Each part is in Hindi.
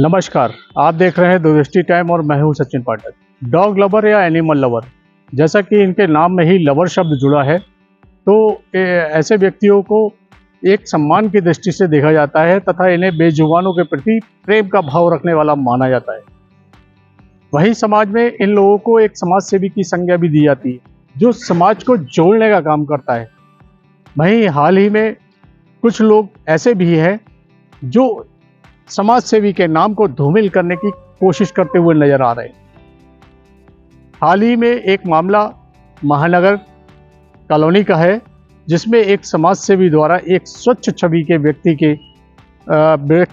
नमस्कार, आप देख रहे हैं दूरदृष्टि टाइम और मैं हूं सचिन पाठक। डॉग लवर या एनिमल लवर, जैसा कि इनके नाम में ही लवर शब्द जुड़ा है, तो ऐसे व्यक्तियों को एक सम्मान की दृष्टि से देखा जाता है तथा इन्हें बेजुबानों के प्रति प्रेम का भाव रखने वाला माना जाता है। वहीं समाज में इन लोगों को एक समाज सेवी की संज्ञा भी दी जाती है, जो समाज को जोड़ने का काम करता है। वहीं हाल ही में कुछ लोग ऐसे भी हैं जो समाज सेवी के नाम को धूमिल करने की कोशिश करते हुए नजर आ रहे हैं। हाल ही में एक मामला महानगर कॉलोनी का है, जिसमें एक समाज सेवी द्वारा एक स्वच्छ छवि के व्यक्ति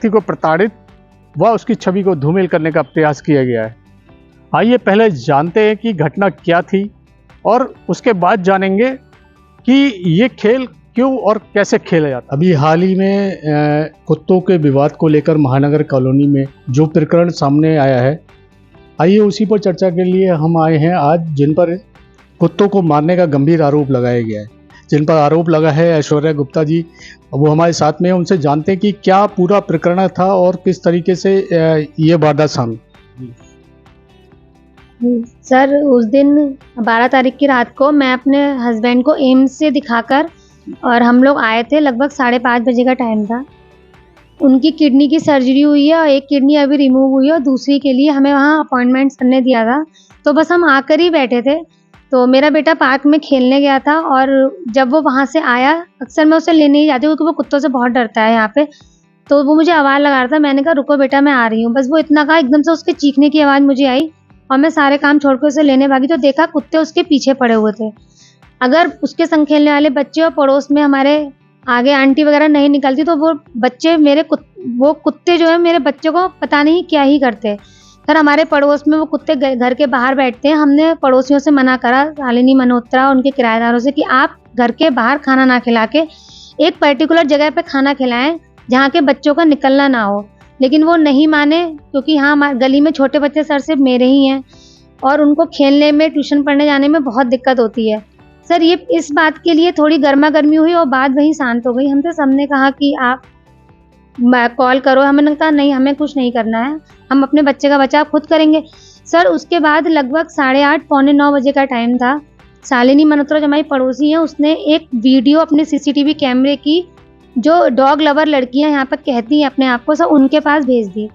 को प्रताड़ित व उसकी छवि को धूमिल करने का प्रयास किया गया है। आइए पहले जानते हैं कि घटना क्या थी और उसके बाद जानेंगे कि ये खेल क्यों और कैसे खेला जाता। अभी हाल ही में कुत्तों के विवाद को लेकर महानगर कॉलोनी में जो प्रकरण सामने आया है, आइए उसी पर चर्चा के लिए हम आए हैं आज, जिन पर कुत्तों को मारने का गंभीर आरोप लगाया गया है। जिन पर आरोप लगा है ऐश्वर्या गुप्ता जी, वो हमारे साथ में हैं। उनसे जानते हैं कि क्या पूरा प्रकरण था और किस तरीके से ये वारदात सामने। सर, उस दिन 12 तारीख की रात को मैं अपने हस्बैंड को एम्स से दिखाकर और हम लोग आए थे। लगभग 5:30 बजे का टाइम था। उनकी किडनी की सर्जरी हुई है और एक किडनी अभी रिमूव हुई है और दूसरी के लिए हमें वहाँ अपॉइंटमेंट करने दिया था। तो बस हम आकर ही बैठे थे, तो मेरा बेटा पार्क में खेलने गया था और जब वो वहाँ से आया, अक्सर मैं उसे लेने ही जाती हूँ क्योंकि वो कुत्तों से बहुत डरता है यहाँ पे। तो वो मुझे आवाज़ लगा रहा था, मैंने कहा रुको बेटा मैं आ रही हूँ। बस वो इतना कहा, एकदम से उसके चीखने की आवाज़ मुझे आई और मैं सारे काम छोड़ कर उसे लेने भागी तो देखा कुत्ते उसके पीछे पड़े हुए थे। अगर उसके संग खेलने वाले बच्चे और पड़ोस में हमारे आगे आंटी वगैरह नहीं निकलती तो वो बच्चे वो कुत्ते जो है मेरे बच्चे को पता नहीं क्या ही करते। सर, हमारे पड़ोस में वो कुत्ते घर के बाहर बैठते हैं। हमने पड़ोसियों से मना करा, शालिनी मल्होत्रा और उनके किराएदारों से, कि आप घर के बाहर खाना ना खिला के एक पर्टिकुलर जगह पे खाना खिलाएं जहाँ के बच्चों का निकलना ना हो। लेकिन वो नहीं माने, क्योंकि यहाँ गली में छोटे बच्चे सर सिर्फ मेरे ही हैं और उनको खेलने में, ट्यूशन पढ़ने जाने में बहुत दिक्कत होती है। सर, ये इस बात के लिए थोड़ी गर्मा गर्मी हुई और बात वहीं शांत हो गई। हमसे सबने कहा कि आप कॉल करो। हमने कहा नहीं, हमें कुछ नहीं करना है, हम अपने बच्चे का बचाव खुद करेंगे। सर, उसके बाद लगभग 8:30 पौने 9 बजे का टाइम था। शालिनी मल्होत्रा जो हमारी पड़ोसी हैं, उसने एक वीडियो अपने CCTV कैमरे की, जो डॉग लवर लड़कियां यहाँ पर कहती हैं अपने आप को, सब उनके पास भेज दी।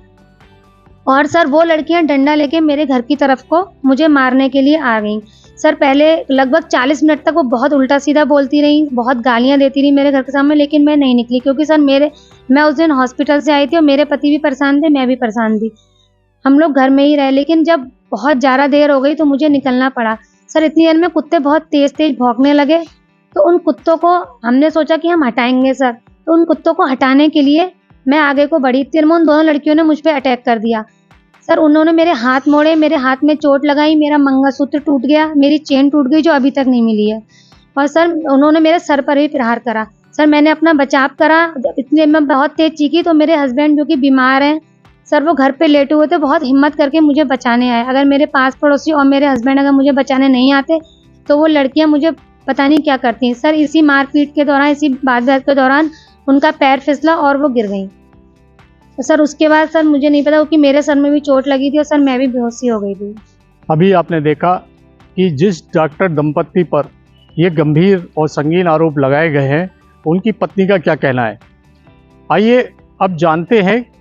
और सर, वो लड़कियां डंडा लेके मेरे घर की तरफ को मुझे मारने के लिए आ गईं। सर, पहले लगभग 40 मिनट तक वो बहुत उल्टा सीधा बोलती रही, बहुत गालियां देती रही मेरे घर के सामने, लेकिन मैं नहीं निकली क्योंकि सर मैं उस दिन हॉस्पिटल से आई थी और मेरे पति भी परेशान थे, मैं भी परेशान थी। हम लोग घर में ही रहे, लेकिन जब बहुत ज़्यादा देर हो गई तो मुझे निकलना पड़ा। सर, इतनी देर में कुत्ते बहुत तेज़ भौंकने लगे, तो उन कुत्तों को हमने सोचा कि हम हटाएंगे सर। तो उन कुत्तों को हटाने के लिए मैं आगे को बढ़ी, इतनी देर में उन दोनों लड़कियों ने मुझ पर अटैक कर दिया। सर, उन्होंने मेरे हाथ मोड़े, मेरे हाथ में चोट लगाई, मेरा मंगलसूत्र टूट गया, मेरी चेन टूट गई जो अभी तक नहीं मिली है। और सर, उन्होंने मेरे सर पर ही प्रहार करा। सर, मैंने अपना बचाव करा, इतने में बहुत तेज चीखी तो मेरे हस्बैंड जो कि बीमार हैं सर, वो घर पे लेटे हुए थे, बहुत हिम्मत करके मुझे बचाने आए। अगर मेरे पास पड़ोसी और मेरे हस्बैंड अगर मुझे बचाने नहीं आते तो वो लड़कियाँ मुझे पता नहीं क्या करती हैं। सर, इसी मारपीट के दौरान, इसी बात के दौरान उनका पैर फिसला और वो गिर गई। तो सर, उसके बाद सर मुझे नहीं पता कि मेरे सर में भी चोट लगी थी और सर मैं भी बेहोशी हो गई थी। अभी आपने देखा कि जिस डॉक्टर दंपत्ति पर ये गंभीर और संगीन आरोप लगाए गए हैं, उनकी पत्नी का क्या कहना है। आइए अब जानते हैं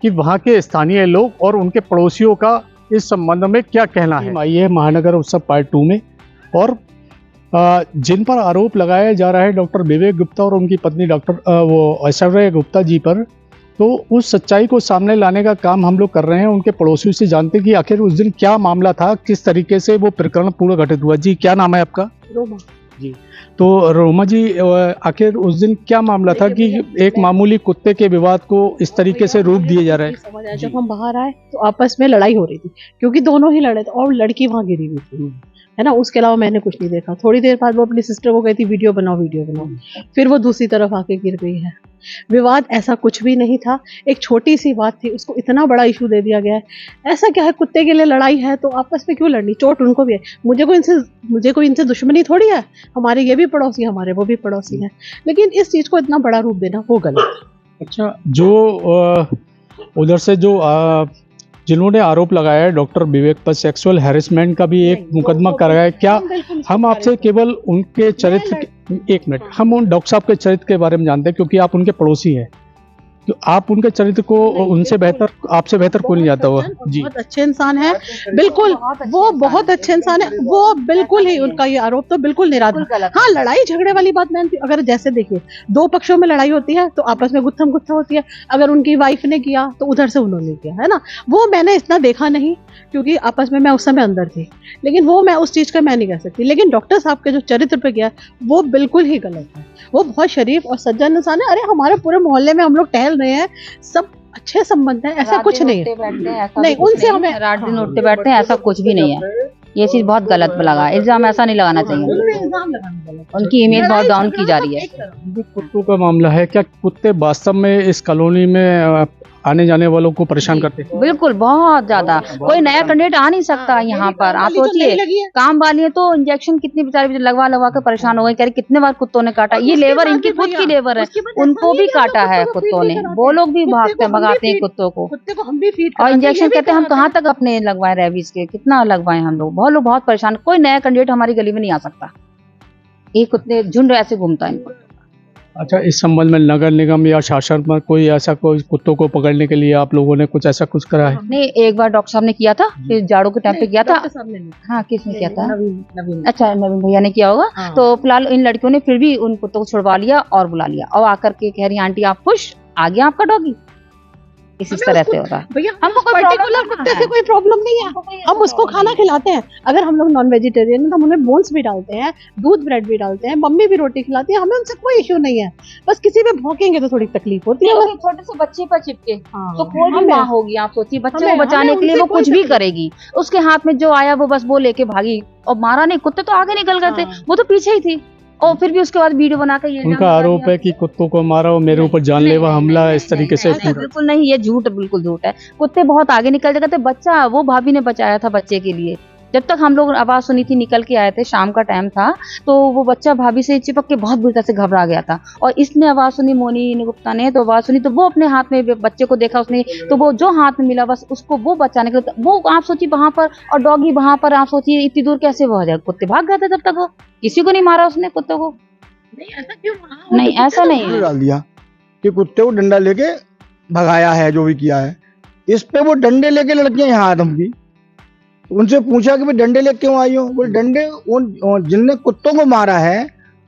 कि वहाँ के स्थानीय लोग और उनके पड़ोसियों का इस संबंध में क्या कहना है। आइए महानगर उत्सव पार्ट 2 में, और जिन पर आरोप लगाया जा रहा है डॉक्टर विवेक गुप्ता और उनकी पत्नी डॉक्टर ऐश्वर्या गुप्ता जी पर, तो उस सच्चाई को सामने लाने का काम हम लोग कर रहे हैं। उनके पड़ोसियों से जानते कि आखिर उस दिन क्या मामला था, किस तरीके से वो प्रकरण पूरा घटित हुआ। जी, क्या नाम है आपका? रोमा जी। तो रोमा जी, आखिर उस दिन क्या मामला था कि एक मामूली कुत्ते के विवाद को इस तरीके से रूप दिया जा रहा है? समझ आया, जब हम बाहर आए तो आपस में लड़ाई हो रही थी, क्योंकि दोनों ही लड़े थे और लड़की वहाँ गिरी हुई थी, है ना। उसके अलावा मैंने कुछ नहीं देखा। थोड़ी देर बाद वो अपनी सिस्टर को कहती वीडियो बनाओ, फिर वो दूसरी तरफ आके गिर गई है। विवाद ऐसा कुछ भी नहीं था, एक छोटी सी बात थी, उसको इतना बड़ा इशू दे दिया गया है। ऐसा क्या है, कुत्ते के लिए लड़ाई है तो आपस में क्यों लड़नी, चोट उनको भी है, मुझे कोई इनसे दुश्मनी थोड़ी है। हमारे ये भी पड़ोसी, हमारे वो भी पड़ोसी हैं, लेकिन इस चीज़ को इतना बड़ा रूप देना वो गलत है। अच्छा, जो उधर से जो जिन्होंने आरोप लगाया है डॉक्टर विवेक पर सेक्सुअल हैरेसमेंट का भी एक मुकदमा कराया है, क्या हम आपसे केवल उनके चरित्र एक मिनट, हम उन डॉक्टर साहब के चरित्र के बारे में जानते हैं क्योंकि आप उनके पड़ोसी हैं, तो आप उनके चरित्र को उनसे बेहतर, आपसे बेहतर कोई नहीं जाता होगा जी। बहुत अच्छे इंसान है, बिल्कुल वो बहुत अच्छे इंसान है, वो बिल्कुल ही उनका ये आरोप तो बिल्कुल निराधार। हाँ, लड़ाई झगड़े वाली बात मानती हूँ। अगर जैसे देखिए दो पक्षों में लड़ाई होती है तो आपस में गुत्थम गुत्था होती है, अगर उनकी वाइफ ने किया तो उधर से उन्होंने किया, है ना। वो मैंने इतना देखा नहीं क्योंकि आपस में मैं उस समय अंदर थी, लेकिन वो मैं उस चीज का मैं नहीं कह सकती। लेकिन डॉक्टर साहब के जो चरित्र पे गया वो बिल्कुल ही गलत है। वो बहुत शरीफ और सज्जन इंसान है। अरे हमारे पूरे मोहल्ले में हम लोग टहल रहे हैं, सब अच्छे संबंध है, ऐसा कुछ नहीं है। नहीं, उनसे हमें रात दिन उठते बैठते हैं, ऐसा कुछ भी नहीं है। ये चीज बहुत गलत लगा, इल्जाम ऐसा नहीं लगाना चाहिए। इल्जाम लगाना गलत है। उनकी इमेज बहुत डाउन की जा रही है। जो कुत्तों का मामला है, क्या कुत्ते वास्तव में इस कॉलोनी में आने जाने वालों को परेशान करते हैं? बिल्कुल, बहुत ज्यादा। कोई नया कैंडिडेट आ नहीं सकता यहाँ पर। आप सोचिए, काम वाली है तो इंजेक्शन कितनी बेचारी लगवा लगवा के परेशान हो गई, कह रही कितने बार कुत्तों ने काटा। ये लेबर इनकी खुद की लेबर है, उनको भी काटा है कुत्तों ने। वो लोग भी भागते हैं, भगाते हैं कुत्तों को। कुत्ते को हम भी फीड और इंजेक्शन कहते हैं हम कहाँ तक अपने लगवाए रेबीज के, कितना लगवाए हम लोग। बहुत लोग बहुत परेशान। कोई नया कैंडिडेट हमारी गली में नहीं आ सकता। ये कुत्ते झुंड ऐसे घूमता है। अच्छा, इस संबंध में नगर निगम या शासन में कोई ऐसा कोई कुत्तों को पकड़ने के लिए आप लोगों ने कुछ ऐसा कुछ करा है? नहीं, एक बार डॉक्टर साहब ने किया था, फिर जाड़ों के टाइम पे किया था। हाँ, किसने किया था? नवीन। अच्छा, नवीन भैया ने किया होगा। हाँ। तो फिलहाल इन लड़कियों ने फिर भी उन कुत्तों को छुड़वा लिया और बुला लिया, और आकर के कह रही आंटी आप खुश, आ गया आपका डॉगी। इसी तरह से होता है। भैया हमको कोई पर्टिकुलर प्रॉब्लम कुत्ते से कोई प्रॉब्लम नहीं है। हम उसको खाना खिलाते हैं। अगर हम लोग नॉन वेजिटेरियन हैं तो हम उन्हें बोन्स भी डालते हैं, दूध ब्रेड भी डालते हैं, मम्मी भी रोटी खिलाती है, हमें उनसे कोई इश्यू नहीं है। बस किसी पे भौंकेंगे तो थोड़ी तकलीफ होती है। छोटे से बच्चे पर चिपके हाँ। तो कोई भी माँ होगी, आप सोचिए, बच्चे को हमें बचाने के लिए उनसे वो कोई कुछ भी तकलीफ करेगी। उसके हाथ में जो आया वो बस वो लेके भागी, और मारा नहीं। कुत्ते तो आगे निकल गए थे, हाँ। वो तो पीछे ही थी। और फिर भी उसके बाद वीडियो बना के ये उनका आरोप है कि कुत्तों को मारा और मेरे ऊपर जानलेवा हमला इस तरीके से। ऐसा बिल्कुल नहीं, ये झूठ, बिल्कुल झूठ है। कुत्ते बहुत आगे निकल जाते थे। बच्चा, वो भाभी ने बचाया था बच्चे के लिए। जब तक हम लोग आवाज सुनी थी, निकल के आए थे, शाम का टाइम था, तो वो बच्चा भाभी से चिपक के बहुत बुरी तरह से घबरा गया था। और इसने आवाज सुनी, मोनी गुप्ता ने तो आवाज सुनी, तो वो अपने हाथ में बच्चे को देखा उसने, तो वो जो हाथ में मिला बस उसको वो बचाने के, वो आप सोचिए वहां पर, और डॉगी वहां पर, आप सोचिए इतनी दूर कैसे वो जाए। कुत्ते भाग गए थे जब तक। वो किसी को नहीं मारा उसने, कुत्ते को नहीं, ऐसा क्यों? नहीं, ऐसा नहीं है। डाल दिया कि कुत्ते को डंडा लेके भगाया है, जो भी किया है। इस पे वो डंडे लेके लड़कियां यहाँ आदम की, उनसे पूछा कि भाई डंडे लेके क्यों आई हो? बोले डंडे उन जिनने कुत्तों को मारा है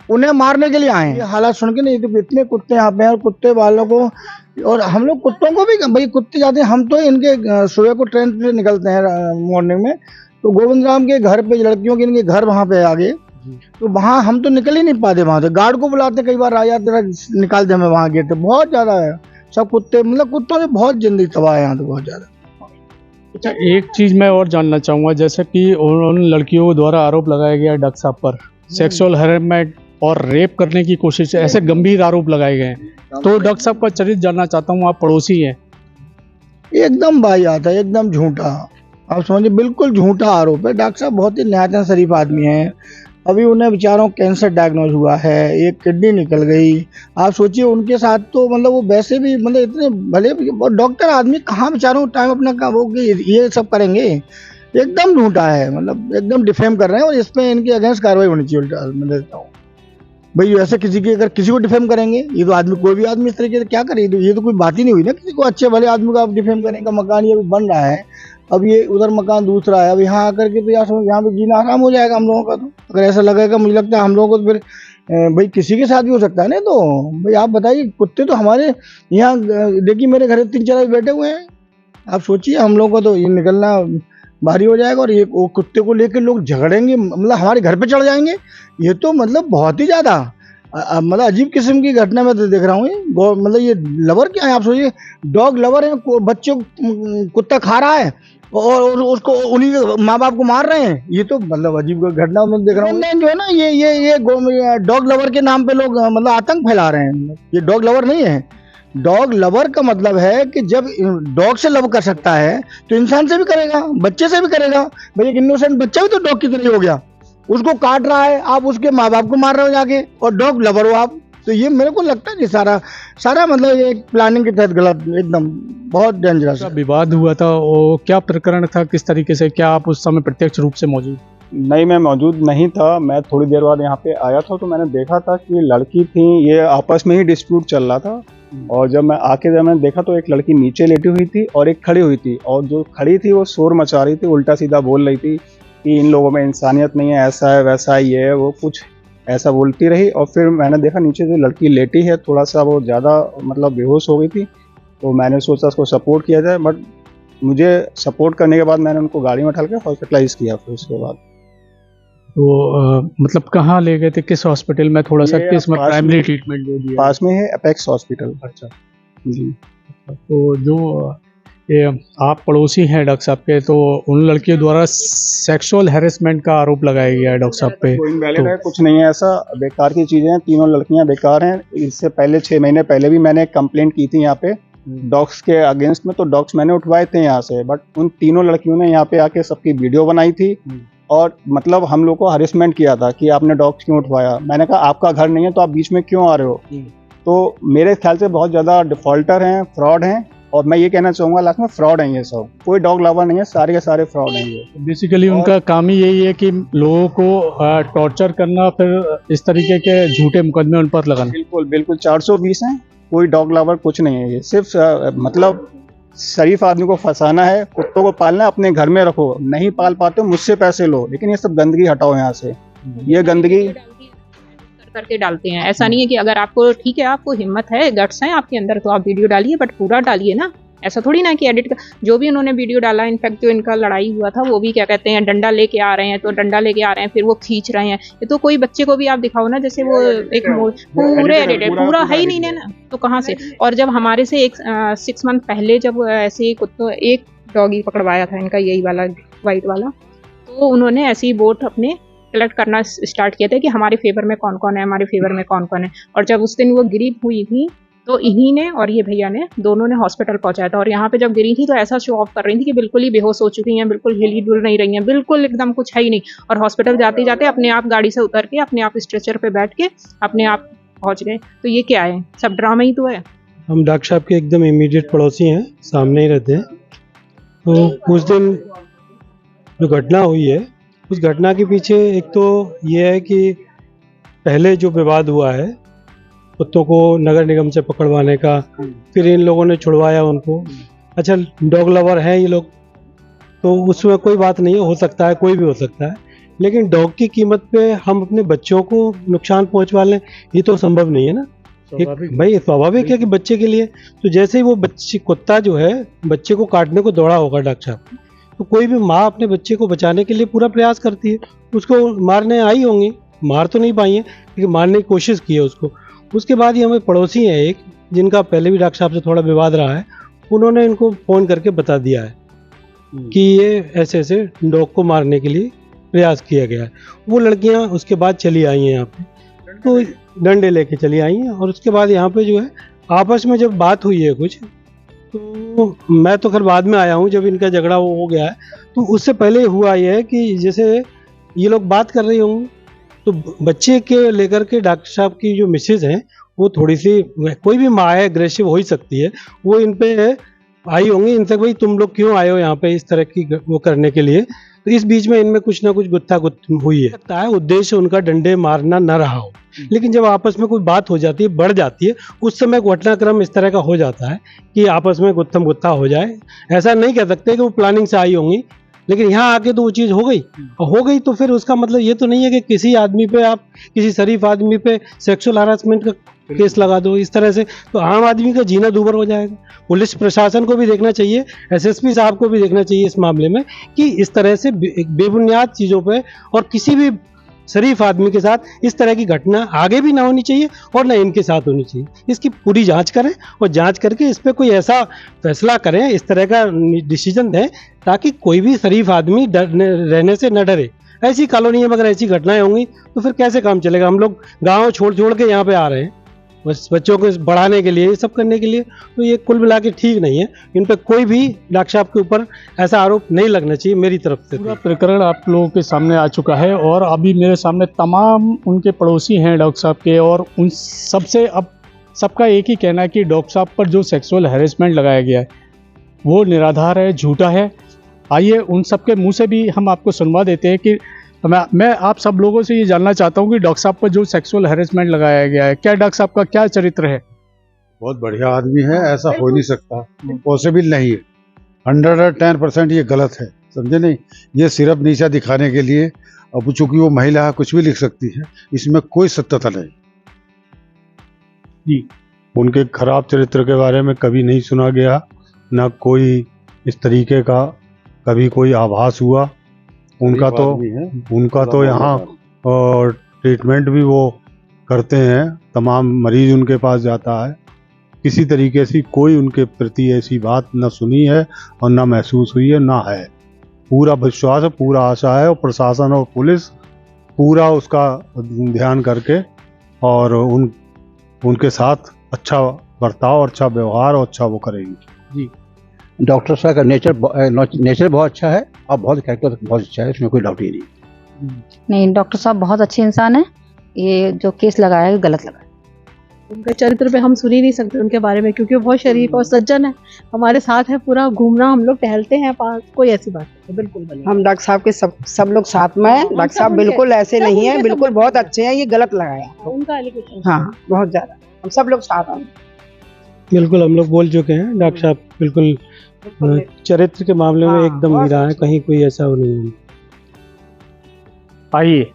उन्हें मारने के लिए आए हैं। ये हालात सुन के नहीं, तो इतने कुत्ते यहाँ पे हैं, और कुत्ते वालों को, और हम लोग कुत्तों को भी, भाई कुत्ते जाते हैं, हम तो इनके सुबह को ट्रेन से निकलते हैं मॉर्निंग में, तो गोविंद राम के घर पे लड़कियों के इनके घर वहाँ पे आगे, तो वहाँ हम तो निकल ही नहीं पाते। वहाँ से गार्ड को बुलाते, कई बार आ जाते, निकाल दे हमें वहाँ गेट। बहुत ज्यादा है सब कुत्ते, मतलब कुत्तों से बहुत जिंदगी तबाह है यहाँ तो, बहुत ज्यादा। अच्छा, एक चीज मैं और जानना चाहूंगा, जैसे कि उन लड़कियों द्वारा आरोप लगाया गया डॉक्टर साहब पर सेक्सुअल हैरेसमेंट और रेप करने की कोशिश, ऐसे गंभीर आरोप लगाए गए हैं। तो डॉक्टर साहब का चरित्र जानना चाहता हूँ, आप पड़ोसी हैं। एकदम वाहियात है, एकदम झूठा। आप समझिए, बिल्कुल झूठा आरोप है। डॉक्टर साहब बहुत ही निहायत शरीफ आदमी हैं। अभी उन्हें बेचारों कैंसर डायग्नोज हुआ है, एक किडनी निकल गई। आप सोचिए उनके साथ तो मतलब वो वैसे भी मतलब इतने भले डॉक्टर आदमी कहाँ बेचारों टाइम अपना वो ये सब करेंगे। एकदम झूठा है, मतलब एकदम डिफेम कर रहे हैं, और इस पे इनके अगेंस्ट कार्रवाई होनी चाहिए। उल्टा मैं देता हूँ भाई, ऐसे किसी की, अगर किसी को डिफेम करेंगे, ये तो आदमी, कोई भी आदमी इस तरीके से क्या करे, ये तो कोई बात ही नहीं हुई ना। किसी को अच्छे भले आदमी को आप डिफेम करेंगे। मकान ये बन रहा है, अब ये उधर मकान दूसरा है, अब यहाँ आकर के तो यहाँ पे जीना आराम हो जाएगा हम लोगों का। तो अगर ऐसा लगेगा, मुझे लगता है हम लोगों को तो फिर भाई किसी के साथ भी हो सकता है ना। तो भाई आप बताइए, कुत्ते तो हमारे यहाँ देखिए, मेरे घर 3-4 बैठे हुए हैं। आप सोचिए, हम लोगों को तो ये निकलना भारी हो जाएगा, और ये कुत्ते को लेकर लोग झगड़ेंगे, मतलब हमारे घर पे चढ़ जाएंगे। ये तो मतलब बहुत ही ज़्यादा मतलब अजीब किस्म की घटना मैं तो देख रहा हूँ। मतलब ये लवर क्या है, आप सोचिए, डॉग लवर है, बच्चे कुत्ता खा रहा है और उसको उन्हीं माँ बाप को मार रहे हैं। ये तो मतलब अजीब घटना मैं देख रहा हूँ। जो है ना, ये डॉग लवर के नाम पे लोग मतलब आतंक फैला रहे हैं। ये डॉग लवर नहीं है। डॉग लवर का मतलब है कि जब डॉग से लव कर सकता है तो इंसान से भी करेगा, बच्चे से भी करेगा। भाई एक इनोसेंट बच्चा भी तो डॉग की तरह हो गया, उसको काट रहा है, आप उसके माँ बाप को मार रहे हो जाके, और डॉग लवर हो आप। तो ये मेरे को लगता है कि सारा सारा मतलब एक प्लानिंग के तहत गलत, एकदम बहुत डेंजरस जो विवाद हुआ था वो क्या प्रकरण था, किस तरीके से, क्या आप उस समय प्रत्यक्ष रूप से मौजूद? नहीं, मैं मौजूद नहीं था। मैं थोड़ी देर बाद यहाँ पे आया था तो मैंने देखा था कि लड़की थी, ये आपस में ही डिस्प्यूट चल रहा था। और जब मैंने देखा तो एक लड़की नीचे लेटी हुई थी और एक खड़ी हुई थी, और जो खड़ी थी वो शोर मचा रही थी, उल्टा सीधा बोल रही थी कि इन लोगों में इंसानियत नहीं है, ऐसा है वैसा है, ये है वो, कुछ ऐसा बोलती रही। और फिर मैंने देखा नीचे जो लड़की लेटी है थोड़ा सा वो ज़्यादा मतलब बेहोश हो गई थी, तो मैंने सोचा उसको सपोर्ट किया जाए, बट मुझे सपोर्ट करने के बाद मैंने उनको गाड़ी में उठा के हॉस्पिटलाइज किया। फिर उसके बाद तो मतलब कहाँ ले गए थे, किस हॉस्पिटल में, थोड़ा सा ये किस में पास प्राइमरी में- ट्रीटमेंट जो दिया? पास में है अपेक्स हॉस्पिटल। अच्छा, जी। तो जो ये आप पड़ोसी हैं डॉक्टर साहब के, तो उन लड़कियों द्वारा सेक्सुअल हैरेसमेंट का आरोप लगाया गया है डॉक्टर साहब पे। कोई इनवैलिड है, कुछ नहीं है, ऐसा बेकार की चीज़ें हैं। तीनों लड़कियां बेकार हैं। इससे पहले 6 महीने पहले भी मैंने कंप्लेंट की थी यहाँ पे डॉग्स के अगेंस्ट में, तो डॉग्स मैंने उठवाए थे यहाँ से, बट उन तीनों लड़कियों ने यहाँ पे आके सबकी वीडियो बनाई थी और मतलब हम लोग को हरेसमेंट किया था कि आपने डॉग्स क्यों उठवाया। मैंने कहा आपका घर नहीं है तो आप बीच में क्यों आ रहे हो। तो मेरे ख्याल से बहुत ज़्यादा डिफॉल्टर हैं, फ्रॉड हैं, और मैं ये कहना चाहूँगा लास्ट में फ्रॉड हैं ये सब। कोई डॉग लवर नहीं है, सारे के सारे फ्रॉड हैं ये। बेसिकली उनका काम ही यही है कि लोगों को टॉर्चर करना, फिर इस तरीके के झूठे मुकदमे उन पर लगाना। बिल्कुल बिल्कुल 420 हैं, कोई डॉग लवर कुछ नहीं है ये, सिर्फ मतलब शरीफ आदमी को फंसाना है। कुत्तों को पालना है, अपने घर में रखो, नहीं पाल पाते हो मुझसे पैसे लो, लेकिन ये सब गंदगी हटाओ यहाँ से। ये गंदगी करके डालते हैं। ऐसा नहीं है कि अगर आपको ठीक है, आपको हिम्मत है, गट्स हैं आपके अंदर, तो आप वीडियो डालिए, बट पूरा डालिए ना। ऐसा थोड़ी ना कि एडिट जो भी उन्होंने वीडियो डाला, इनफैक्ट जो इनका लड़ाई हुआ था वो भी क्या कहते हैं, डंडा लेके आ रहे हैं, तो डंडा लेके आ रहे हैं, फिर वो खींच रहे हैं। ये तो कोई बच्चे को भी आप दिखाओ ना, जैसे वो एक पूरे एडिटेड पूरा है ही नहीं है ना, तो कहाँ से। और जब हमारे से एक 6 मंथ पहले जब ऐसे ही कुत्तों एक डॉगी पकड़वाया था इनका, यही वाला वाइट वाला, तो उन्होंने ऐसे ही वोट अपने कलेक्ट करना स्टार्ट किया था कि हमारे फेवर में कौन कौन है, हमारे फेवर में कौन कौन है। और जब उस दिन वो गिरी हुई थी तो इन्हीं ने और ये भैया ने दोनों ने हॉस्पिटल पहुंचाया था। और यहाँ पे जब गिरी थी तो ऐसा शो ऑफ कर रही थी कि बिल्कुल ही बेहोश हो चुकी हैं, बिल्कुल हिली डुल नहीं रही हैं, बिल्कुल एकदम कुछ है ही नहीं। और हॉस्पिटल जाते जाते अपने आप गाड़ी से उतर के अपने आप स्ट्रेचर पे बैठ के अपने आप पहुंच गए। तो ये क्या है, सब ड्रामा ही तो है। हम डॉक्टर साहब के एकदम इमीडिएट पड़ोसी हैं, सामने ही रहते हैं। तो उस दिन जो घटना हुई है, उस घटना के पीछे एक तो ये है कि पहले जो विवाद हुआ है कुत्तों को नगर निगम से पकड़वाने का, फिर इन लोगों ने छुड़वाया उनको। अच्छा, डॉग लवर हैं ये लोग, तो उसमें कोई बात नहीं है, हो सकता है, कोई भी हो सकता है, लेकिन डॉग की कीमत पे हम अपने बच्चों को नुकसान पहुंचवा लें, ये तो संभव नहीं है ना। भाई स्वाभाविक है कि बच्चे के लिए, तो जैसे ही वो बच्चे कुत्ता जो है बच्चे को काटने को दौड़ा होगा डॉक्टर साहब, तो कोई भी माँ अपने बच्चे को बचाने के लिए पूरा प्रयास करती है, उसको मारने आई होंगी, मार तो नहीं पाई है लेकिन मारने की कोशिश की है उसको। उसके बाद ही हमें पड़ोसी हैं एक, जिनका पहले भी डॉक्टर साहब से थोड़ा विवाद रहा है, उन्होंने इनको फ़ोन करके बता दिया है कि ये ऐसे ऐसे डॉग को मारने के लिए प्रयास किया गया है। वो लड़कियां उसके बाद चली आई हैं यहाँ पे, तो डंडे लेके चली आई हैं। और उसके बाद यहाँ पे जो है आपस में जब बात हुई है कुछ, तो मैं तो खैर बाद में आया हूँ जब इनका झगड़ा हो गया है, तो उससे पहले हुआ ये है कि जैसे ये लोग बात कर रही होंगी, तो बच्चे के लेकर के डॉक्टर साहब की जो मिसेज हैं वो थोड़ी सी, कोई भी माँ है एग्रेसिव हो ही सकती है, वो इन पे आई होंगी, इनसे भाई तुम लोग क्यों आए हो यहाँ पे इस तरह की वो करने के लिए। तो इस बीच में इनमें कुछ ना कुछ गुत्थागुत्थ हुई है। लगता है उद्देश्य उनका डंडे मारना न रहा हो, लेकिन जब आपस में कोई बात हो जाती है, बढ़ जाती है, उस समय घटनाक्रम इस तरह का हो जाता है कि आपस में गुत्थम गुत्था हो जाए। ऐसा नहीं कह सकते कि वो प्लानिंग से आई होंगी, लेकिन यहाँ आके तो वो चीज़ हो गई तो फिर उसका मतलब ये तो नहीं है कि किसी आदमी पे, आप किसी शरीफ आदमी पे सेक्सुअल हरासमेंट का केस लगा दो इस तरह से, तो आम आदमी का जीना दूभर हो जाएगा। पुलिस प्रशासन को भी देखना चाहिए, एसएसपी साहब को भी देखना चाहिए इस मामले में कि इस तरह से बेबुनियाद चीज़ों पे और किसी भी शरीफ आदमी के साथ इस तरह की घटना आगे भी ना होनी चाहिए और ना इनके साथ होनी चाहिए। इसकी पूरी जांच करें और जांच करके इस पर कोई ऐसा फैसला करें, इस तरह का डिसीजन दें ताकि कोई भी शरीफ आदमी रहने से न डरे। ऐसी कॉलोनी में अगर ऐसी घटनाएं होंगी तो फिर कैसे काम चलेगा। हम लोग गाँव छोड़ के यहाँ पे आ रहे हैं, बस बच्चों को बढ़ाने के लिए, ये सब करने के लिए, तो ये कुल मिला के ठीक नहीं है। इन पे कोई भी डॉक्टर साहब के ऊपर ऐसा आरोप नहीं लगना चाहिए मेरी तरफ से। पूरा प्रकरण आप लोगों के सामने आ चुका है और अभी मेरे सामने तमाम उनके पड़ोसी हैं डॉक्टर साहब के, और उन सबसे अब सबका एक ही कहना है कि डॉक्टर साहब पर जो सेक्सुअल हैरेसमेंट लगाया गया है वो निराधार है, झूठा है। आइए उन सबके मुंह से भी हम आपको सुनवा देते हैं कि मैं आप सब लोगों से ये जानना चाहता हूँ कि डॉक्टर साहब पर जो सेक्सुअल हैरेसमेंट लगाया गया है, क्या डॉक्टर साहब का क्या चरित्र है? बहुत बढ़िया आदमी है, ऐसा हो नहीं सकता, पॉसिबल नहीं है। 110% ये गलत है, समझे नहीं। ये सिर्फ नीचा दिखाने के लिए, अब चूंकि वो महिला है कुछ भी लिख सकती है, इसमें कोई सत्यता नहीं। जी, उनके खराब चरित्र के बारे में कभी नहीं सुना गया, ना कोई इस तरीके का कभी कोई आभास हुआ। उनका तो यहाँ और ट्रीटमेंट भी वो करते हैं, तमाम मरीज उनके पास जाता है। किसी तरीके से कोई उनके प्रति ऐसी बात न सुनी है और न महसूस हुई है, ना है। पूरा विश्वास है, पूरा आशा है, और प्रशासन और पुलिस पूरा उसका ध्यान करके और उनके साथ अच्छा बर्ताव, अच्छा व्यवहार और अच्छा वो करेंगे। जी, डॉक्टर साहब का नेचर बहुत अच्छा है और बहुत कैरेक्टर बहुत अच्छा है, इसमें कोई डाउट ही नहीं। नहीं, डॉक्टर साहब बहुत अच्छे इंसान हैं। ये जो केस लगाया है गलत लगाया। उनके चरित्र पे हम सुन ही नहीं सकते उनके बारे में, क्योंकि वो बहुत शरीफ और सज्जन है, हमारे साथ है, पूरा घूमना हम लोग टहलते हैं पास, कोई ऐसी बात नहीं, बिल्कुल नहीं। हम डॉक्टर साहब के सब लोग साथ में हैं। डॉक्टर साहब बिल्कुल ऐसे नहीं है, बिल्कुल बहुत अच्छे हैं। ये गलत लगाया उनका एलिगेशन, हाँ बहुत ज्यादा, हम सब लोग साथ हैं। बिल्कुल हम लोग बोल चुके हैं, डॉक्टर साहब बिल्कुल चरित्र के मामले में एकदम नीरा है, कहीं कोई ऐसा नहीं है। आइए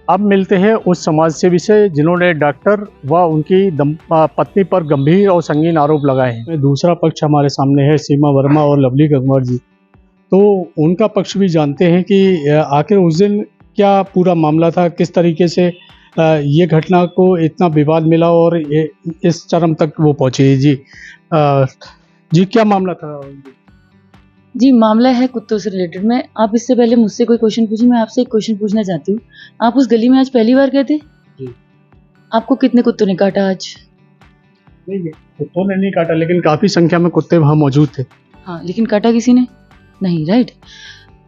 अब मिलते हैं उस समाज सेवी से जिन्होंने डॉक्टर व उनकी पत्नी पर गंभीर और संगीन आरोप लगाए हैं। दूसरा पक्ष हमारे सामने है सीमा वर्मा और लवली गंगवार जी, तो उनका पक्ष भी जानते हैं कि आखिर उस दिन क्या पूरा मामला था, किस तरीके से ये घटना को इतना विवाद मिला और इस चरम तक वो पहुंची। जी क्या मामला था? जी, मामला है कुत्तों से रिलेटेड। मैं आप इससे पहले मुझसे कोई क्वेश्चन पूछिए, मैं आपसे एक क्वेश्चन पूछना चाहती हूँ। आप उस गली में आज पहली बार गए थे? जी। आपको कितने कुत्तों ने काटा आज? नहीं, कुत्तों ने नहीं काटा, लेकिन काफी संख्या में कुत्ते वहाँ मौजूद थे। हाँ, लेकिन काटा किसी ने नहीं, राइट।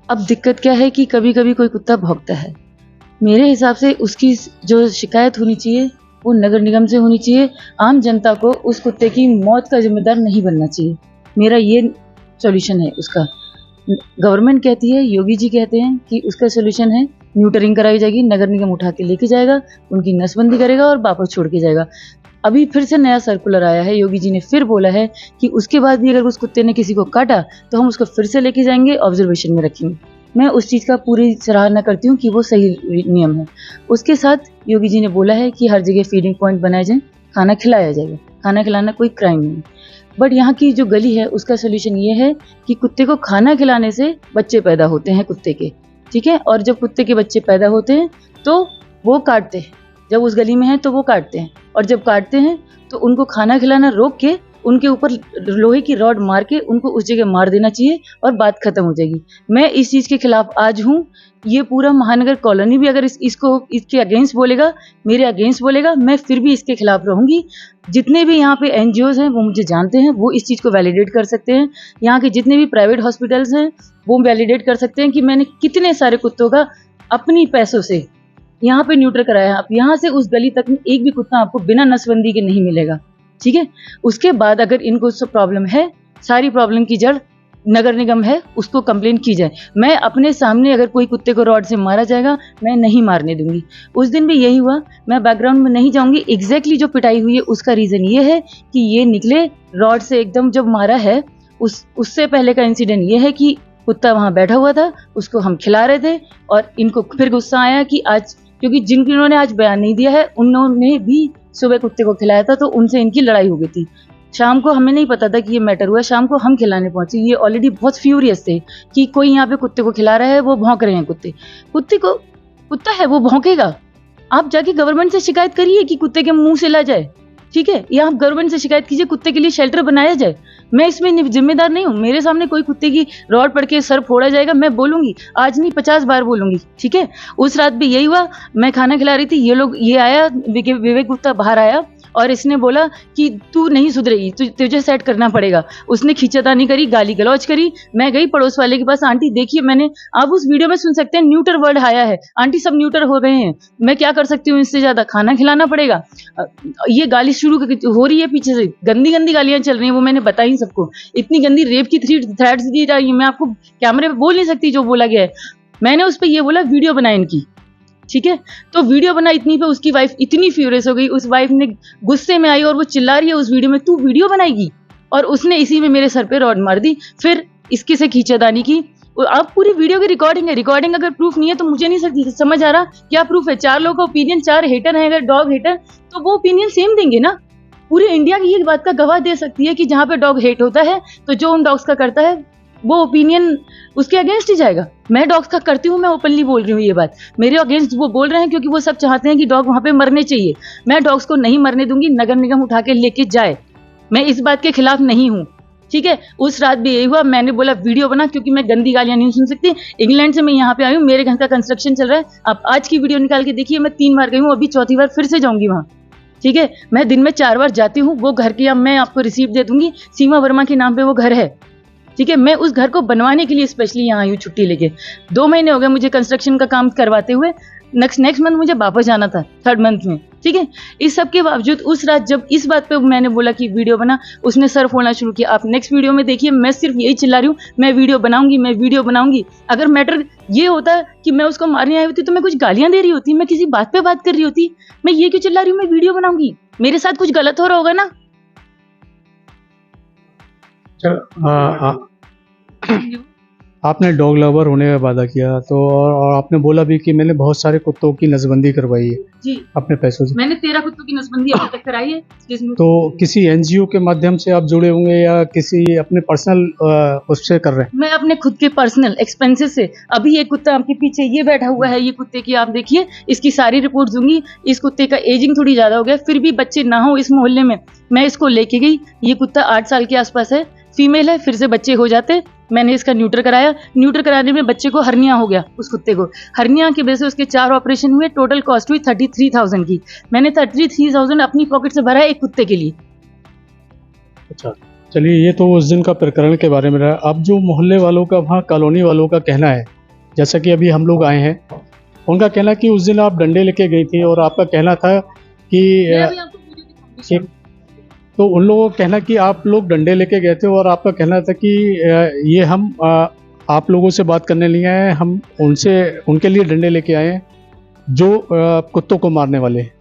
अब दिक्कत क्या है कि कभी कभी कोई कुत्ता भौंकता है। मेरे हिसाब से उसकी जो शिकायत होनी चाहिए वो नगर निगम से होनी चाहिए। आम जनता को उस कुत्ते की मौत का जिम्मेदार नहीं बनना चाहिए। मेरा ये सॉल्यूशन है उसका। गवर्नमेंट कहती है, योगी जी कहते हैं कि उसका सॉल्यूशन है न्यूटरिंग कराई जाएगी, नगर निगम उठा के लेके जाएगा, उनकी नसबंदी करेगा और वापस छोड़ के जाएगा। अभी फिर से नया सर्कुलर आया है, योगी जी ने फिर बोला है कि उसके बाद भी अगर उस कुत्ते ने किसी को काटा तो हम उसको फिर से लेके जाएंगे, ऑब्जर्वेशन में रखेंगे। मैं उस चीज़ का पूरी सराहना करती हूँ कि वो सही नियम है। उसके साथ योगी जी ने बोला है कि हर जगह फीडिंग पॉइंट बनाए जाएं, खाना खिलाया जाएगा। खाना खिलाना कोई क्राइम नहीं, बट यहाँ की जो गली है उसका सोल्यूशन ये है कि कुत्ते को खाना खिलाने से बच्चे पैदा होते हैं कुत्ते के, ठीक है। और जब कुत्ते के बच्चे पैदा होते हैं तो वो काटते हैं, जब उस गली में है तो वो काटते हैं, और जब काटते हैं तो उनको खाना खिलाना रोक के उनके ऊपर लोहे की रॉड मार के उनको उस जगह मार देना चाहिए और बात खत्म हो जाएगी। मैं इस चीज़ के खिलाफ आज हूँ। ये पूरा महानगर कॉलोनी भी अगर इसके अगेंस्ट बोलेगा, मेरे अगेंस्ट बोलेगा, मैं फिर भी इसके खिलाफ रहूँगी। जितने भी यहाँ पे NGOs हैं वो मुझे जानते हैं, वो इस चीज़ को वैलिडेट कर सकते हैं। यहाँ के जितने भी प्राइवेट हॉस्पिटल्स हैं वो वैलिडेट कर सकते हैं कि मैंने कितने सारे कुत्तों का अपनी पैसों से यहाँ पे न्यूट्रल कराया। आप यहाँ से उस गली तक में एक भी कुत्ता आपको बिना नसबंदी के नहीं मिलेगा, ठीक है। उसके बाद अगर इनको प्रॉब्लम है, सारी प्रॉब्लम की जड़ नगर निगम है, उसको कंप्लेंट की जाए। मैं अपने सामने अगर कोई कुत्ते को रॉड से मारा जाएगा मैं नहीं मारने दूंगी। उस दिन भी यही हुआ, मैं बैकग्राउंड में नहीं जाऊंगी। एग्जैक्टली जो पिटाई हुई है उसका रीजन ये है कि ये निकले रॉड से एकदम जब मारा है, उससे पहले का इंसिडेंट ये है कि कुत्ता वहां बैठा हुआ था, उसको हम खिला रहे थे और इनको फिर गुस्सा आया कि आज, क्योंकि जिन्होंने आज बयान नहीं दिया है उन्होंने भी सुबह कुत्ते को खिलाया था, तो उनसे इनकी लड़ाई हो गई थी। शाम को हमें नहीं पता था कि ये मैटर हुआ, शाम को हम खिलाने पहुंचे। ये ऑलरेडी बहुत फ्यूरियस थे कि कोई यहाँ पे कुत्ते को खिला रहा है, वो भौंक रहे हैं। कुत्ता है वो भौंकेगा। आप जाके गवर्नमेंट से शिकायत करिए कि कुत्ते के मुंह से ला जाए, ठीक है, या आप गवर्नमेंट से शिकायत कीजिए कुत्ते के लिए शेल्टर बनाया जाए। मैं इसमें जिम्मेदार नहीं हूँ। मेरे सामने कोई कुत्ते की रॉड पड़ के सर फोड़ा जाएगा, मैं बोलूंगी, आज नहीं 50 बार बोलूंगी, ठीक है। उस रात भी यही हुआ, मैं खाना खिला रही थी, ये आया, विवेक गुप्ता बाहर आया और इसने बोला कि तू नहीं सुधरेगी, तुझे सेट करना पड़ेगा। उसने खींचातानी करी, गाली गलौज करी। मैं गई पड़ोस वाले के पास, आंटी देखिए मैंने, आप उस वीडियो में सुन सकते हैं न्यूटर वर्ड आया है, आंटी सब न्यूटर हो गए हैं, मैं क्या कर सकती हूँ, इससे ज्यादा खाना खिलाना पड़ेगा। ये गाली शुरू हो रही है पीछे से, गंदी गंदी गालियां चल रही हैं, वो मैंने बताई सबको। इतनी गंदी रेप की थ्रेट्स दी जा रही है, मैं आपको कैमरे पे बोल नहीं सकती जो बोला गया है। मैंने उस पर ये बोला वीडियो बना इनकी, ठीक है। तो वीडियो बना इतनी पे उसकी वाइफ इतनी फ्यूरियस हो गई, उस वाइफ ने गुस्से में आई और वो चिल्ला रही है उस वीडियो में, तू वीडियो बनाएगी, और उसने इसी में मेरे सर पे रॉड मार दी। फिर इसके से खींचातानी की। अब पूरी वीडियो की रिकॉर्डिंग है, रिकॉर्डिंग अगर प्रूफ नहीं है तो मुझे नहीं समझ आ रहा क्या प्रूफ है। 4 लोगों का ओपिनियन, 4 हेटर है अगर डॉग हेटर, तो वो ओपिनियन सेम देंगे ना। पूरी इंडिया की ये बात का गवाह दे सकती है कि जहां पे डॉग हेट होता है तो जो उन डॉग्स का करता है वो ओपिनियन उसके अगेंस्ट ही जाएगा। मैं डॉग्स का करती हूँ, मैं ओपनली बोल रही हूँ ये बात, मेरे अगेंस्ट वो बोल रहे हैं क्योंकि वो सब चाहते हैं कि डॉग वहां पे मरने चाहिए। मैं डॉग्स को नहीं मरने दूंगी, नगर निगम उठा के लेके जाए, मैं इस बात के खिलाफ नहीं हूँ, ठीक है। उस रात भी यही हुआ, मैंने बोला वीडियो बना क्योंकि मैं गंदी गालियां नहीं सुन सकती। इंग्लैंड से मैं यहाँ पे आई हूँ, मेरे घर का कंस्ट्रक्शन चल रहा है, आप आज की वीडियो निकाल के देखिए, मैं 3 बार गई हूँ, अभी 4थी बार फिर से जाऊंगी वहां, ठीक है। मैं दिन में 4 बार जाती हूँ, वो घर की मैं आपको रिसीप्ट दे दूंगी, सीमा वर्मा के नाम पे वो घर है, ठीक है। मैं उस घर को बनवाने के लिए स्पेशली यहाँ आई हूँ छुट्टी लेके। 2 महीने हो गए मुझे कंस्ट्रक्शन का काम करवाते हुए, नेक्स्ट मंथ मुझे वापस जाना था, 3rd मंथ में, ठीक है। इस सब के बावजूद उस रात जब इस बात पे मैंने बोला कि वीडियो बना, उसने सर फोड़ना शुरू किया। आप नेक्स्ट वीडियो में देखिए, मैं सिर्फ यही चिल्ला रही हूँ, मैं वीडियो बनाऊंगी, मैं वीडियो बनाऊंगी। अगर मैटर ये होता कि मैं उसको मारने आई होती तो मैं कुछ गालियां दे रही होती, मैं किसी बात पे बात कर रही होती, मैं ये क्यों चिल्ला रही हूँ मैं वीडियो बनाऊंगी, मेरे साथ कुछ गलत हो रहा होगा ना। आपने डॉग लवर होने का वादा किया तो, और आपने बोला भी कि मैंने बहुत सारे कुत्तों की नसबंदी करवाई है जी अपने पैसों से। मैंने 13 कुत्तों की नसबंदी अभी तक कराई है, जिसमें तो किसी एनजीओ के माध्यम से आप जुड़े होंगे या किसी अपने पर्सनल उससे कर रहे हैं? मैं अपने खुद के पर्सनल एक्सपेंसेस से, अभी ये कुत्ता आपके पीछे ये बैठा हुआ है, ये कुत्ते की आप देखिए, इसकी सारी रिपोर्ट दूंगी। इस कुत्ते का एजिंग थोड़ी ज्यादा हो गया, फिर भी बच्चे ना हो इस मोहल्ले में, मैं इसको लेके गई। ये कुत्ता 8 साल के आसपास है, फीमेल है, फिर से बच्चे हो जाते। मैंने इसका न्यूटर कराया, न्यूटर कराने में बच्चे को हर्निया हो गया, उस कुत्ते को हर्निया की वजह से उसके 4 ऑपरेशन हुए, टोटल कॉस्ट हुई 33,000 की। मैंने 33,000 अपनी पॉकेट से भरा एक कुत्ते के लिए। अच्छा, चलिए ये तो उस दिन का प्रकरण के बारे में रहा। अब जो मोहल्ले वालों का, वहाँ कॉलोनी वालों का कहना है, जैसा कि अभी हम लोग आए हैं, उनका कहना कि उस दिन आप डंडे लेके गई थी और आपका कहना था कि तो उन लोगों का कहना कि आप लोग डंडे लेके गए थे और आपका कहना था कि ये हम आप लोगों से बात करने नहीं आए हैं, हम उनके लिए डंडे लेके आए हैं जो कुत्तों को मारने वाले हैं।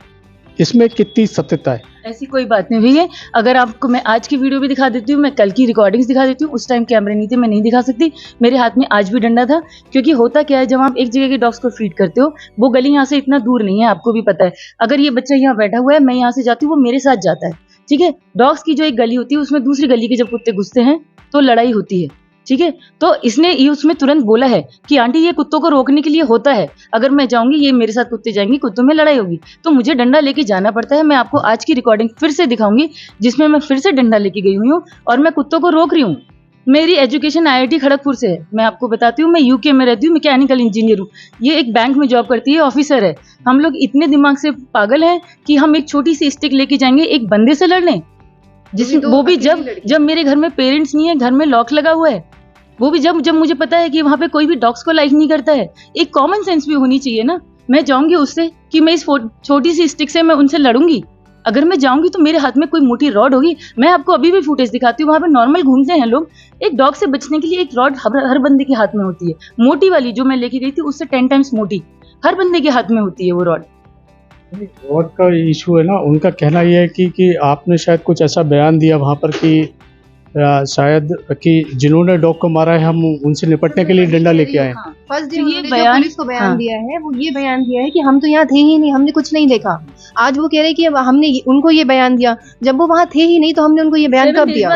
इसमें कितनी सत्यता है? ऐसी कोई बात नहीं हुई है। अगर आपको मैं आज की वीडियो भी दिखा देती हूँ, मैं कल की रिकॉर्डिंग्स दिखा देती हूँ, उस टाइम कैमरे नहीं थे, मैं नहीं दिखा सकती। मेरे हाथ में आज भी डंडा था, क्योंकि होता क्या है, जब आप एक जगह के डॉग्स को फीड करते हो, वो गली यहाँ से इतना दूर नहीं है, आपको भी पता है। अगर ये बच्चा यहाँ बैठा हुआ है, मैं यहाँ से जाती हूँ, वो मेरे साथ जाता है, ठीक है। डॉग्स की जो एक गली होती है, उसमें दूसरी गली के जब कुत्ते घुसते हैं तो लड़ाई होती है, ठीक है। तो इसने ये उसमें तुरंत बोला है कि आंटी ये कुत्तों को रोकने के लिए होता है, अगर मैं जाऊंगी, ये मेरे साथ कुत्ते जाएंगे, कुत्तों में लड़ाई होगी, तो मुझे डंडा लेके जाना पड़ता है। मैं आपको आज की रिकॉर्डिंग फिर से दिखाऊंगी, जिसमें मैं फिर से डंडा लेके गई हुई हूँ और मैं कुत्तों को रोक रही हूँ। मेरी एजुकेशन IIT खड़गपुर से है, मैं आपको बताती हूँ, मैं UK में रहती हूँ, मैकेनिकल इंजीनियर हूँ। ये एक बैंक में जॉब करती है, ऑफिसर है। हम लोग इतने दिमाग से पागल हैं कि हम एक छोटी सी स्टिक लेके जाएंगे एक बंदे से लड़ने, जिसमें वो भी जब मेरे घर में पेरेंट्स नहीं है, घर में लॉक लगा हुआ है, वो भी जब मुझे पता है कि वहां पे कोई भी डॉग्स को लाइक नहीं करता है। एक कॉमन सेंस भी होनी चाहिए ना। मैं जाऊंगी उससे कि मैं इस छोटी सी स्टिक से मैं उनसे लड़ूंगी? अगर मैं जाऊंगी तो मेरे हाथ में कोई मोटी रॉड होगी। मैं आपको अभी भी फुटेज दिखाती हूँ, वहां पे नॉर्मल घूमते हैं लोग। एक डॉग से बचने के लिए एक रॉड हर बंदे के हाथ में होती है, मोटी वाली जो मैं लेके गई थी उससे 10 टाइम्स मोटी हर बंदे के हाथ में होती है वो रॉड। रॉड का इशू है ना, उनका कहना यह है कि आपने शायद कुछ ऐसा बयान दिया वहाँ पर कि शायद कि जिन्होंने डॉग को मारा है हम उनसे निपटने के लिए डंडा लेके आए। फर्स्ट दिन ये बयान पुलिस को बयान दिया है, वो ये बयान दिया है कि हम तो यहाँ थे ही नहीं, हमने कुछ नहीं देखा। आज वो कह रहे हैं कि हमने उनको ये बयान दिया, जब वो वहाँ थे ही नहीं तो हमने उनको ये बयान कब दिया?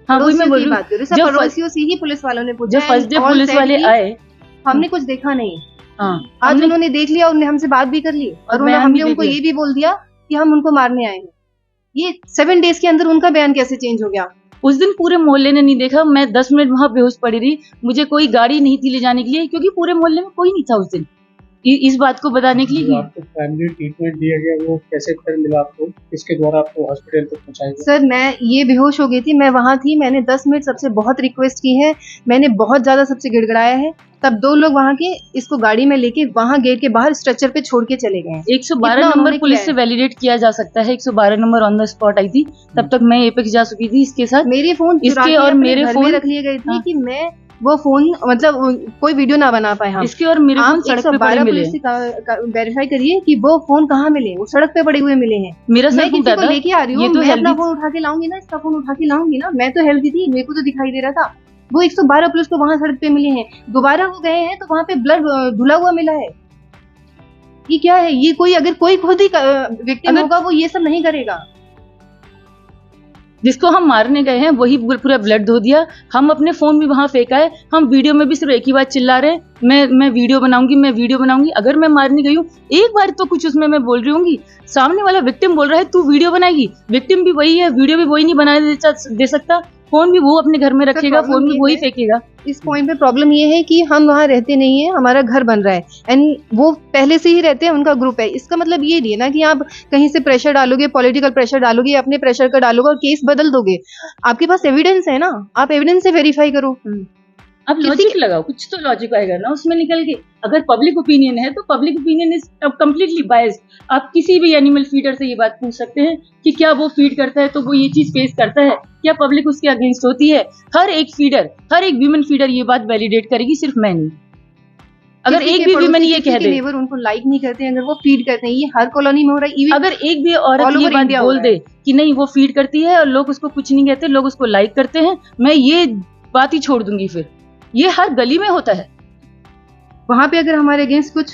हाँ, वही मैं बोल रही हूँ, पड़ोसियों से ही पुलिस वालों ने पूछा। जब फर्स्ट डे पुलिस वाले आए, हमने कुछ देखा नहीं। हाँ, आज उन्होंने देख लिया, उन्होंने हमसे बात भी कर ली और हमने उनको ये भी बोल दिया कि हम उनको मारने आए हैं। ये 7 डेज के अंदर उनका बयान कैसे चेंज हो गया? उस दिन पूरे मोहल्ले ने नहीं देखा, मैं 10 मिनट वहां बेहोश पड़ी रही, मुझे कोई गाड़ी नहीं थी ले जाने के लिए, क्योंकि पूरे मोहल्ले में कोई नहीं था उस दिन। इस बात को बताने के लिए जो आपको प्राइमरी ट्रीटमेंट दिया गया वो कैसे फिर मिला आपको, किसके द्वारा आपको हॉस्पिटल तक पहुंचाया गया? सर मैं ये बेहोश हो गई थी, मैं वहाँ थी, मैंने 10 मिनट सबसे बहुत रिक्वेस्ट की है, मैंने बहुत ज़्यादा सबसे गिड़गिड़ाया है, तब 2 लोग वहाँ के इसको गाड़ी में लेके वहाँ गेट के बाहर स्ट्रेचर पे छोड़ के चले गए। 112 नंबर पुलिस से वैलिडेट किया जा सकता है। 112 नंबर ऑन द स्पॉट आई थी, तब तक मैं एपेक्स जा चुकी थी इसके साथ। मेरे फोन इसके और मेरे फोन रख लिए गए थे कि मैं वो फोन मतलब कोई वीडियो ना बना पाए हम। इसके और मेरे फोन सड़क पे पड़े मिले। वेरीफाई करिए कि वो फोन कहाँ मिले, वो सड़क पे पड़े हुए मिले हैं। मेरा मैं किसी को लेके आ रही हूँ, तो मैं अपना फोन उठा के लाऊंगी ना, इसका फोन उठा के लाऊंगी ना, मैं तो हेल्थी थी, मेरे को तो दिखाई दे रहा था। वो 112 पुलिस को वहाँ सड़क पे मिले हैं, दोबारा वो गए हैं तो वहाँ पे ब्लड धुला हुआ मिला है। ये क्या है? ये कोई अगर कोई खुद ही विक्टिम होगा वो ये सब नहीं करेगा। जिसको हम मारने गए हैं वही पूरा ब्लड धो दिया। हम अपने फोन भी वहां फेंका है। हम वीडियो में भी सिर्फ एक ही बात चिल्ला रहे हैं, मैं वीडियो बनाऊंगी, मैं वीडियो बनाऊंगी। अगर मैं मारने गई हूँ एक बार तो कुछ उसमें मैं बोल रही होंगी, सामने वाला विक्टिम बोल रहा है तू वीडियो बनाएगी। विक्टिम भी वही है, वीडियो भी वही नहीं बनाने दे सकता, फोन भी वो अपने घर में रखेगा, फोन भी वही फेंकेगा। इस पॉइंट पे प्रॉब्लम ये है कि हम वहाँ रहते नहीं है, हमारा घर बन रहा है एंड वो पहले से ही रहते हैं, उनका ग्रुप है। इसका मतलब ये नहीं है ना कि आप कहीं से प्रेशर डालोगे, पॉलिटिकल प्रेशर डालोगे, अपने प्रेशर का डालोगे और केस बदल दोगे। आपके पास एविडेंस है ना, आप एविडेंस से वेरीफाई करो। अब लॉजिक लगाओ, कुछ तो लॉजिक आएगा ना उसमें निकल के। अगर पब्लिक ओपिनियन है तो public opinion is completely biased. आप किसी भी एनिमल फीडर से ये बात पूछ सकते हैं कि क्या वो फीड करता है तो वो ये चीज फेस करता है, क्या पब्लिक उसके अगेंस्ट होती है। हर एक फीडर, हर एक वीमेन फीडर ये बात वैलिडेट करेगी, सिर्फ मैं नहीं। अगर एक भी वीमेन ये कह दे, नेबर उनको लाइक नहीं करते, अगर वो फीड करते हैं, ये हर कॉलोनी में हो रहा है। अगर एक भी औरत ये बात बोल दे कि नहीं वो फीड करती है और लोग उसको कुछ नहीं कहते, लोग उसको लाइक करते हैं, मैं ये बात ही छोड़ दूंगी। फिर ये हर गली में होता है। वहाँ पे अगर हमारे अगेंस्ट कुछ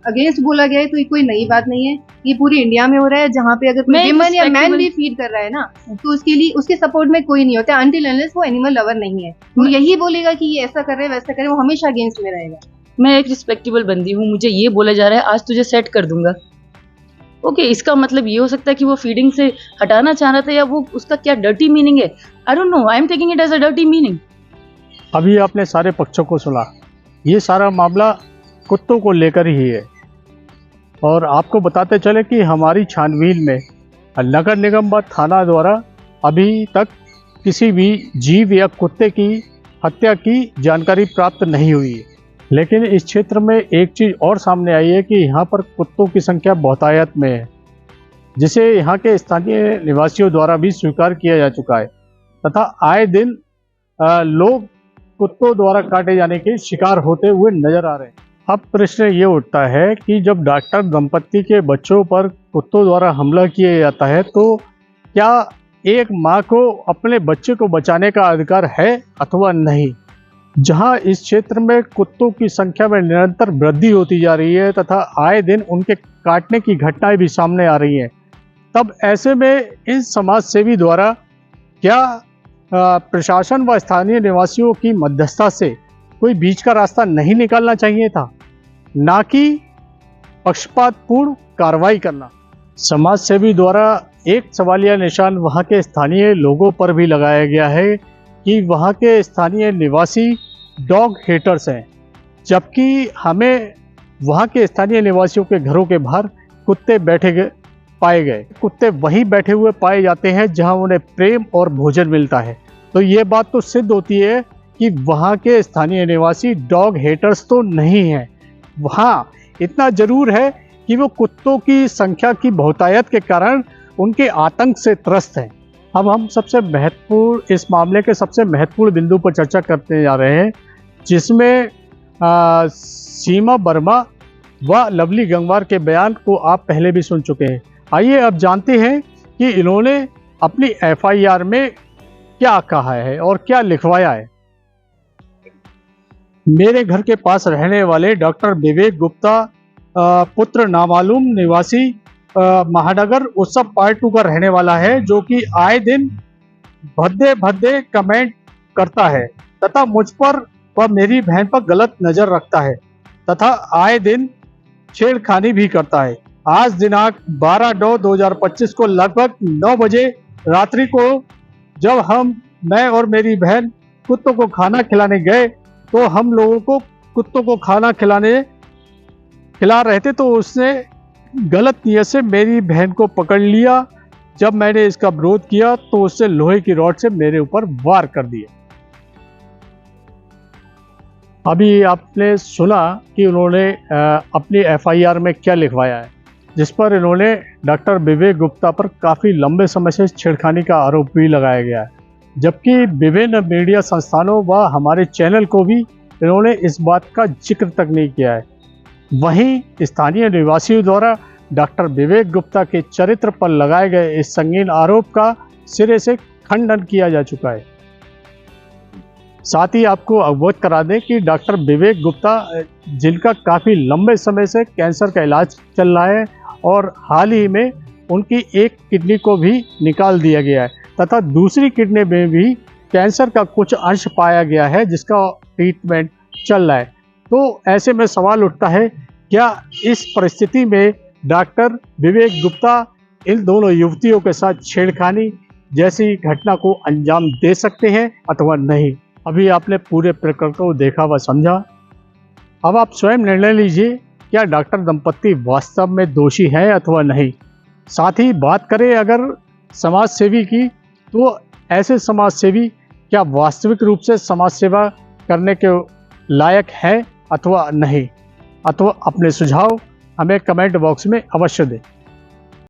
अगेंस्ट बोला गया है तो ये कोई नई बात नहीं है, ये पूरी इंडिया में हो रहा है। जहाँ पे अगर कोई विमन या मैन भी फीड कर रहा है ना तो उसके लिए उसके सपोर्ट में कोई नहीं होता अनटिल अनलेस वो एनिमल लवर नहीं है। वो यही बोलेगा कि ये ऐसा कर रहे वैसा कर रहे, वो हमेशा अगेंस्ट में रहेगा। मैं एक रिस्पेक्टेबल बंदी हूँ, मुझे ये बोला जा रहा है आज तुझे सेट कर दूंगा। ओके, इसका मतलब ये हो सकता है कि वो फीडिंग से हटाना चाह रहा था, या वो उसका क्या डर्टी मीनिंग है, I don't know, I am taking it as a dirty meaning. अभी आपने सारे पक्षों को सुना, ये सारा मामला कुत्तों को लेकर ही है। और आपको बताते चले कि हमारी छानबीन में नगर निगम व थाना द्वारा अभी तक किसी भी जीव या कुत्ते की हत्या की जानकारी प्राप्त नहीं हुई है। लेकिन इस क्षेत्र में एक चीज़ और सामने आई है कि यहाँ पर कुत्तों की संख्या बहुतायत में है, जिसे यहाँ के स्थानीय निवासियों द्वारा भी स्वीकार किया जा चुका है तथा आए दिन लोग कुत्तों द्वारा काटे जाने के शिकार होते हुए नजर आ रहे हैं। अब प्रश्न ये उठता है कि जब डॉक्टर दंपत्ति के बच्चों पर कुत्तों द्वारा हमला किया जाता है तो क्या एक माँ को अपने बच्चे को बचाने का अधिकार है अथवा नहीं। जहाँ इस क्षेत्र में कुत्तों की संख्या में निरंतर वृद्धि होती जा रही है तथा आए दिन उनके काटने की घटनाएं भी सामने आ रही हैं, तब ऐसे में इन समाज सेवी द्वारा क्या प्रशासन व स्थानीय निवासियों की मध्यस्थता से कोई बीच का रास्ता नहीं निकालना चाहिए था, ना कि पक्षपातपूर्ण कार्रवाई करना। समाज सेवी द्वारा एक सवालिया निशान वहां के स्थानीय लोगों पर भी लगाया गया है कि वहां के स्थानीय निवासी डॉग हेटर्स हैं, जबकि हमें वहां के स्थानीय निवासियों के घरों के बाहर कुत्ते पाए गए। कुत्ते वहीं बैठे हुए पाए जाते हैं जहां उन्हें प्रेम और भोजन मिलता है। तो ये बात तो सिद्ध होती है कि वहाँ के स्थानीय निवासी डॉग हेटर्स तो नहीं हैं। वहाँ इतना जरूर है कि वो कुत्तों की संख्या की बहुतायत के कारण उनके आतंक से त्रस्त हैं। अब हम सबसे महत्वपूर्ण इस मामले के सबसे महत्वपूर्ण बिंदु पर चर्चा करते जा रहे हैं, जिसमें सीमा वर्मा व लवली गंगवार के बयान को आप पहले भी सुन चुके हैं। आइए अब जानते हैं कि इन्होंने अपनी एफआईआर में क्या कहा है और क्या लिखवाया है। मेरे घर के पास रहने वाले डॉक्टर विवेक गुप्ता पुत्र नामालूम निवासी महानगर उत्सव पार्ट 2 का रहने वाला है, जो कि आए दिन भद्दे भद्दे कमेंट करता है तथा मुझ पर व मेरी बहन पर गलत नजर रखता है तथा आए दिन छेड़खानी भी करता है। आज दिनांक 12/9/2025 को लगभग 9 बजे रात्रि को जब मैं और मेरी बहन कुत्तों को खाना खिलाने गए तो हम लोगों को कुत्तों को खाना खिलाने खिला रहे थे तो उसने गलत नियत से मेरी बहन को पकड़ लिया। जब मैंने इसका विरोध किया तो उससे लोहे की रॉड से मेरे ऊपर वार कर दिया। अभी आपने सुना कि उन्होंने अपनी एफआईआर में क्या लिखवाया है, जिस पर इन्होंने डॉक्टर विवेक गुप्ता पर काफ़ी लंबे समय से छेड़खानी का आरोप भी लगाया गया है, जबकि विभिन्न मीडिया संस्थानों व हमारे चैनल को भी इन्होंने इस बात का जिक्र तक नहीं किया है। वहीं स्थानीय निवासियों द्वारा डॉक्टर विवेक गुप्ता के चरित्र पर लगाए गए इस संगीन आरोप का सिरे से खंडन किया जा चुका है। साथ ही आपको अवगत करा दें कि डॉक्टर विवेक गुप्ता, जिनका काफ़ी लंबे समय से कैंसर का इलाज चल रहा है और हाल ही में उनकी एक किडनी को भी निकाल दिया गया है तथा दूसरी किडनी में भी कैंसर का कुछ अंश पाया गया है, जिसका ट्रीटमेंट चल रहा है। तो ऐसे में सवाल उठता है, क्या इस परिस्थिति में डॉक्टर विवेक गुप्ता इन दोनों युवतियों के साथ छेड़खानी जैसी घटना को अंजाम दे सकते हैं अथवा नहीं? अभी आपने पूरे प्रकरण को देखा व समझा। अब आप स्वयं निर्णय लीजिए, क्या डॉक्टर दंपत्ति वास्तव में दोषी हैं अथवा नहीं। साथ ही बात करें अगर समाज सेवी की, तो ऐसे समाज सेवी क्या वास्तविक रूप से समाज सेवा करने के लायक हैं अथवा नहीं, अथवा अपने सुझाव हमें कमेंट बॉक्स में अवश्य दें।